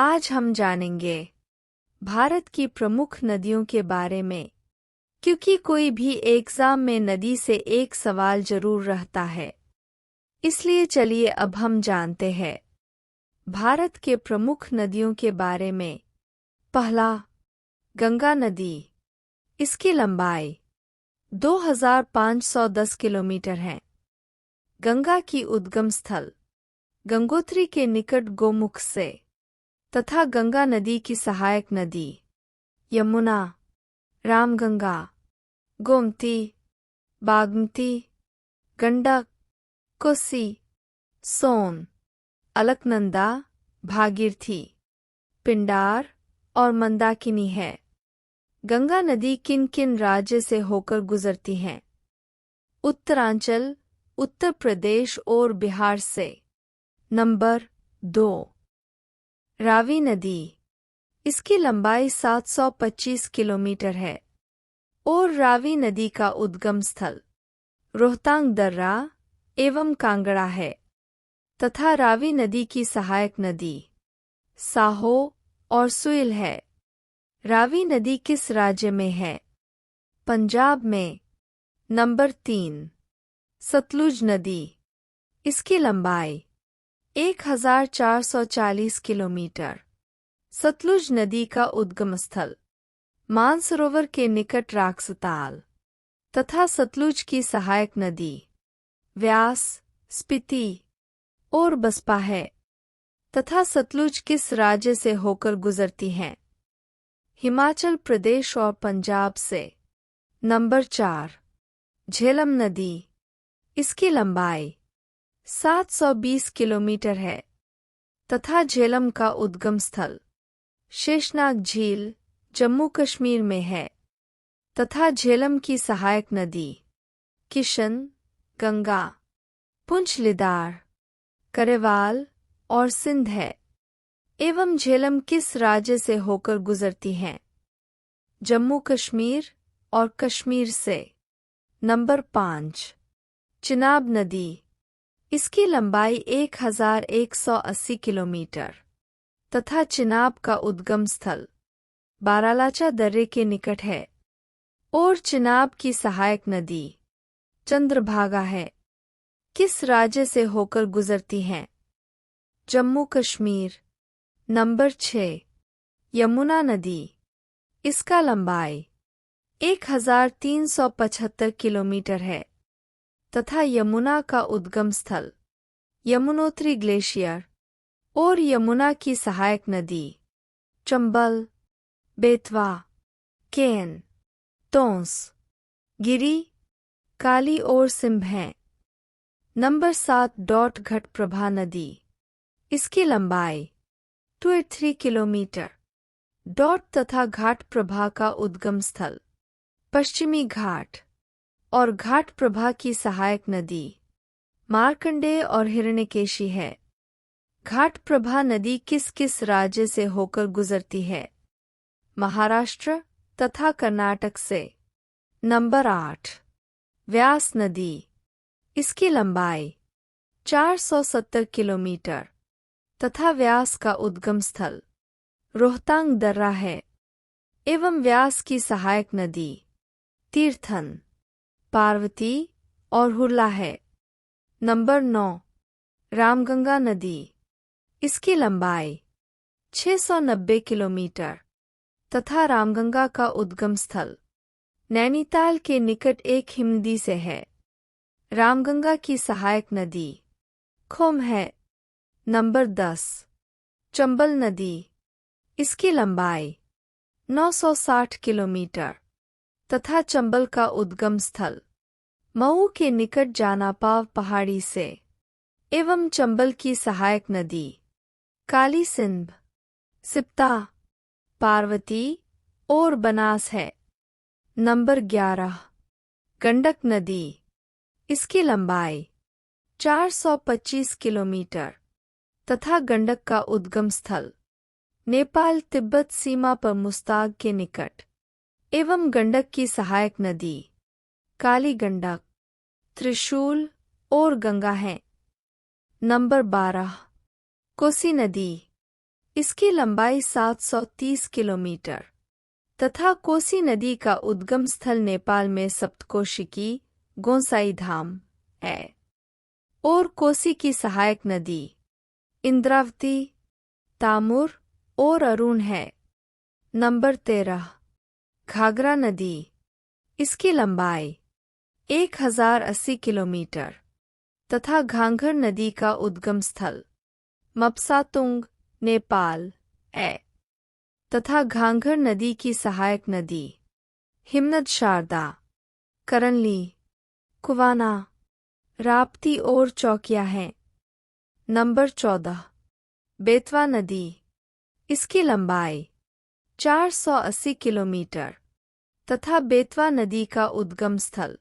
आज हम जानेंगे भारत की प्रमुख नदियों के बारे में, क्योंकि कोई भी एग्जाम में नदी से एक सवाल जरूर रहता है। इसलिए चलिए अब हम जानते हैं भारत के प्रमुख नदियों के बारे में। पहला, गंगा नदी। इसकी लंबाई 2510 किलोमीटर है। गंगा की उद्गम स्थल गंगोत्री के निकट गोमुख से तथा गंगा नदी की सहायक नदी यमुना, रामगंगा, गोमती, बागमती, गंडक, कोसी, सोन, अलकनंदा, भागीरथी, पिंडार और मंदाकिनी है। गंगा नदी किन किन राज्य से होकर गुजरती हैं? उत्तरांचल, उत्तर प्रदेश और बिहार से। नंबर 2, रावी नदी। इसकी लंबाई 725 किलोमीटर है और रावी नदी का उद्गम स्थल रोहतांग दर्रा एवं कांगड़ा है तथा रावी नदी की सहायक नदी साहो और सुइल है। रावी नदी किस राज्य में है? पंजाब में। नंबर 3, सतलुज नदी। इसकी लंबाई 1440 किलोमीटर। सतलुज नदी का उद्गम स्थल मानसरोवर के निकट राक्सताल तथा सतलुज की सहायक नदी व्यास, स्पीति और बसपा है तथा सतलुज किस राज्य से होकर गुजरती हैं? हिमाचल प्रदेश और पंजाब से। नंबर 4, झेलम नदी। इसकी लंबाई 720 किलोमीटर है तथा झेलम का उद्गम स्थल शेषनाग झील, जम्मू कश्मीर में है तथा झेलम की सहायक नदी किशन, गंगा, पुंछ लिदार, करेवाल और सिंध है। एवं झेलम किस राज्य से होकर गुजरती हैं? जम्मू कश्मीर और कश्मीर से। नंबर 5, चिनाब नदी। इसकी लंबाई 1180 किलोमीटर तथा चिनाब का उद्गम स्थल बारालाचा दर्रे के निकट है और चिनाब की सहायक नदी चंद्रभागा है। किस राज्य से होकर गुजरती हैं? जम्मू कश्मीर। नंबर 6, यमुना नदी। इसका लंबाई 1375 किलोमीटर है तथा यमुना का उद्गम स्थल यमुनोत्री ग्लेशियर और यमुना की सहायक नदी चंबल, बेतवा, केन, तोंस, गिरी, काली और सिंध हैं। नंबर 7, घटप्रभा नदी। इसकी लंबाई 283 किलोमीटर। तथा घाटप्रभा का उद्गम स्थल पश्चिमी घाट और घाटप्रभा की सहायक नदी मार्कंडेय और हिरण्यकेशी है। घाटप्रभा नदी किस किस राज्य से होकर गुजरती है? महाराष्ट्र तथा कर्नाटक से। नंबर 8, व्यास नदी। इसकी लंबाई 470 किलोमीटर तथा व्यास का उद्गम स्थल रोहतांग दर्रा है एवं व्यास की सहायक नदी तीर्थन, पार्वती और हुरला है। नंबर 9, रामगंगा नदी। इसकी लंबाई 690 किलोमीटर तथा रामगंगा का उद्गम स्थल नैनीताल के निकट एक हिमनदी से है। रामगंगा की सहायक नदी खोम है। नंबर 10, चंबल नदी। इसकी लंबाई 960 किलोमीटर तथा चंबल का उद्गम स्थल मऊ के निकट जानापाव पहाड़ी से एवं चंबल की सहायक नदी काली सिंध, सिप्ता, पार्वती और बनास है। नंबर 11, गंडक नदी। इसकी लंबाई 425 किलोमीटर तथा गंडक का उद्गम स्थल नेपाल तिब्बत सीमा पर मुस्ताग के निकट एवं गंडक की सहायक नदी काली गंडक, त्रिशूल और गंगा हैं। नंबर 12, कोसी नदी। इसकी लंबाई 730 किलोमीटर तथा कोसी नदी का उद्गम स्थल नेपाल में सप्तकोशिकी गोसाई धाम है और कोसी की सहायक नदी इंद्रावती, तामुर और अरुण है। नंबर 13 घाघरा नदी। इसकी लंबाई 1080 किलोमीटर तथा घाघर नदी का उद्गम स्थल मपसातुंग नेपाल है तथा घाघर नदी की सहायक नदी हिमनद, शारदा, करनली, कुवाना, राप्ती और चौकिया हैं। नंबर 14 बेतवा नदी। इसकी लंबाई 480 किलोमीटर तथा बेतवा नदी का उद्गम स्थल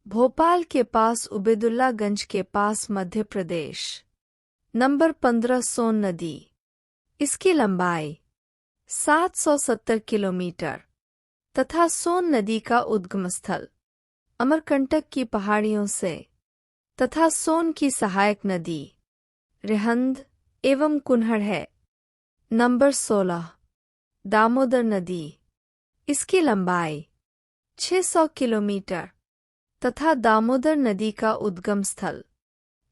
भोपाल के पास उबेदुल्लागंज के पास मध्य प्रदेश। नंबर 15 सोन नदी। इसकी लंबाई 770 किलोमीटर तथा सोन नदी का उद्गम स्थल अमरकंटक की पहाड़ियों से तथा सोन की सहायक नदी रिहंद एवं कुन्हड़ है। नंबर 16 दामोदर नदी। इसकी लंबाई 600 किलोमीटर तथा दामोदर नदी का उद्गम स्थल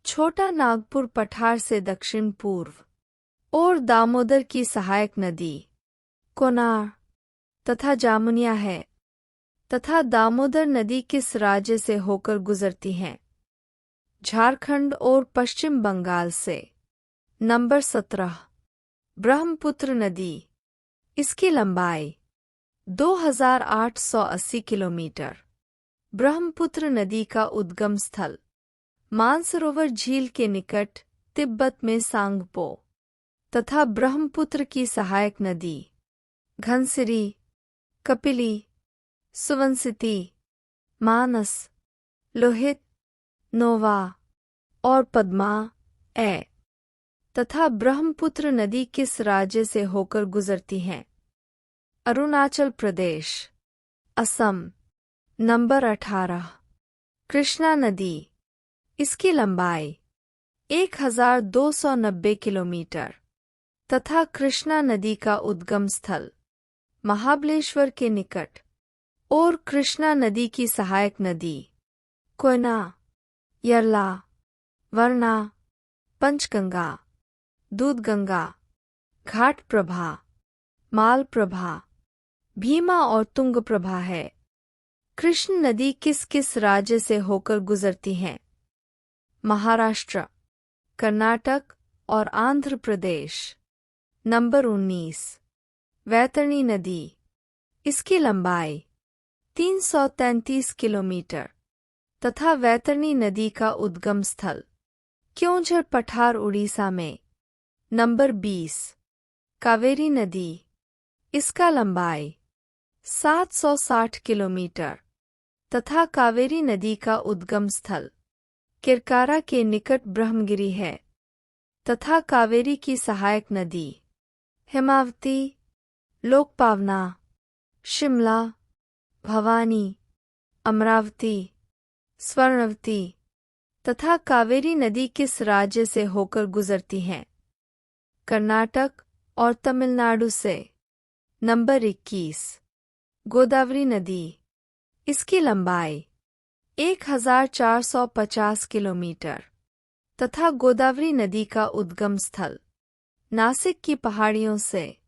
छोटा नागपुर पठार से दक्षिण पूर्व और दामोदर की सहायक नदी कोनार तथा जामुनिया है तथा दामोदर नदी किस राज्य से होकर गुजरती हैं? झारखंड और पश्चिम बंगाल से। नंबर 17 ब्रह्मपुत्र नदी। इसकी लंबाई 2880 किलोमीटर। ब्रह्मपुत्र नदी का उद्गम स्थल मानसरोवर झील के निकट तिब्बत में सांगपो तथा ब्रह्मपुत्र की सहायक नदी घनसिरी, कपिली, सुवनसिरी, मानस, लोहित, नोवा और पद्मा है तथा ब्रह्मपुत्र नदी किस राज्य से होकर गुजरती हैं? अरुणाचल प्रदेश, असम। नंबर 18 कृष्णा नदी। इसकी लंबाई 1290 किलोमीटर तथा कृष्णा नदी का उद्गम स्थल महाबलेश्वर के निकट और कृष्णा नदी की सहायक नदी कोयना, यरला, वरना, पंचगंगा, दूधगंगा, घाट प्रभा, माल प्रभा, भीमा और तुंग प्रभा है। कृष्ण नदी किस किस राज्य से होकर गुजरती हैं? महाराष्ट्र, कर्नाटक और आंध्र प्रदेश। नंबर 19 वैतरणी नदी। इसकी लंबाई 333 किलोमीटर तथा वैतरणी नदी का उद्गम स्थल क्योंझर पठार उड़ीसा में। नंबर 20 कावेरी नदी। इसका लंबाई 760 किलोमीटर तथा कावेरी नदी का उद्गम स्थल किरकारा के निकट ब्रह्मगिरी है तथा कावेरी की सहायक नदी हेमावती, लोकपावना, शिमला, भवानी, अमरावती, स्वर्णवती तथा कावेरी नदी किस राज्य से होकर गुजरती हैं? कर्नाटक और तमिलनाडु से। नंबर 21 गोदावरी नदी। इसकी लंबाई 1450 किलोमीटर तथा गोदावरी नदी का उद्गम स्थल नासिक की पहाड़ियों से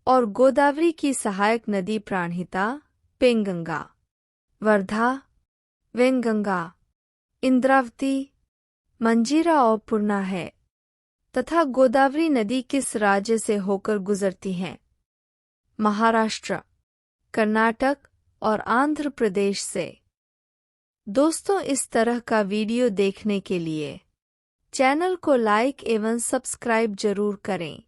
और गोदावरी की सहायक नदी प्राणहिता, पेंगंगा, वर्धा, वेंगंगा, इंद्रावती, मंजीरा और पूर्णा है तथा गोदावरी नदी किस राज्य से होकर गुजरती हैं? महाराष्ट्र, कर्नाटक और आंध्र प्रदेश से। दोस्तों, इस तरह का वीडियो देखने के लिए चैनल को लाइक एवं सब्सक्राइब जरूर करें।